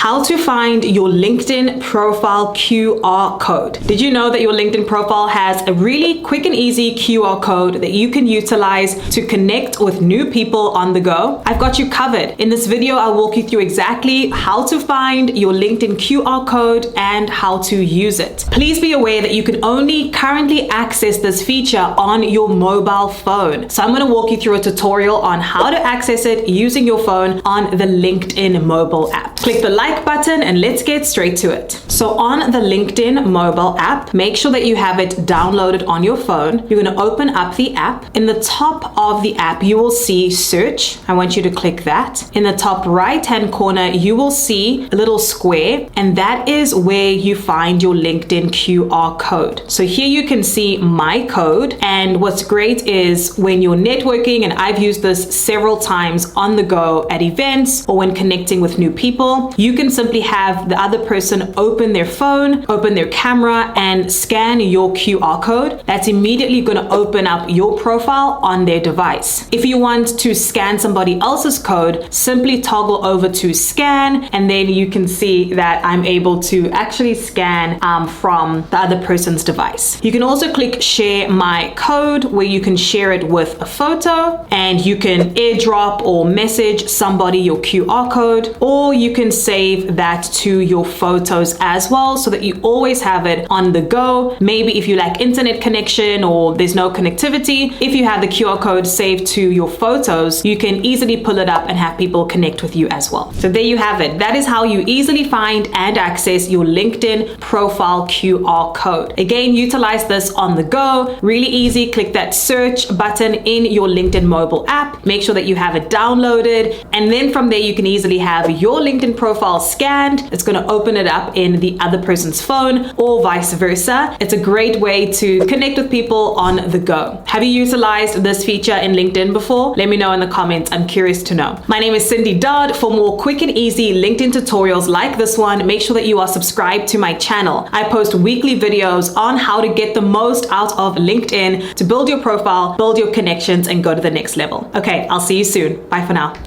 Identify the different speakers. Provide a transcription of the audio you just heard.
Speaker 1: how to find your LinkedIn profile QR code. Did you know that your LinkedIn profile has a really quick and easy QR code that you can utilize to connect with new people on the go? I've got you covered. In this video, I'll walk you through exactly how to find your LinkedIn QR code and how to use it. Please be aware that you can only currently access this feature on your mobile phone. So I'm going to walk you through a tutorial on how to access it using your phone on the LinkedIn mobile app. Click the like button and let's get straight to it. So on the LinkedIn mobile app, make sure that you have it downloaded on your phone. You're going to open up the app. In the top of the app, you will see search. I want you to click that. In the top right-hand corner, you will see a little square, and that is where you find your LinkedIn QR code. So here you can see my code, and what's great is when you're networking, and I've used this several times on the go at events or when connecting with new people, you can simply have the other person open their phone, open their camera, and scan your QR code. That's immediately going to open up your profile on their device. If you want to scan somebody else's code, simply toggle over to scan, and then you can see that I'm able to actually scan from the other person's device. You can also click share my code, where you can share it with a photo, and you can airdrop or message somebody your QR code, or you can save that to your photos as well, so that you always have it on the go. Maybe if you lack internet connection or there's no connectivity, if you have the QR code saved to your photos, you can easily pull it up and have people connect with you as well. So there you have it. That is how you easily find and access your LinkedIn profile QR code. Again, utilize this on the go. Really easy. Click that search button in your LinkedIn mobile app. Make sure that you have it downloaded, and then from there you can easily have your LinkedIn profile scanned. It's going to open it up in the other person's phone or vice versa. It's a great way to connect with people on the go. Have you utilized this feature in LinkedIn before? Let me know in the comments. I'm curious to know. My name is Dodd. For more quick and easy LinkedIn tutorials like this one, make sure that you are subscribed to my channel. I post weekly videos on how to get the most out of LinkedIn to build your profile, build your connections, and go to the next level. Okay, I'll see you soon. Bye for now.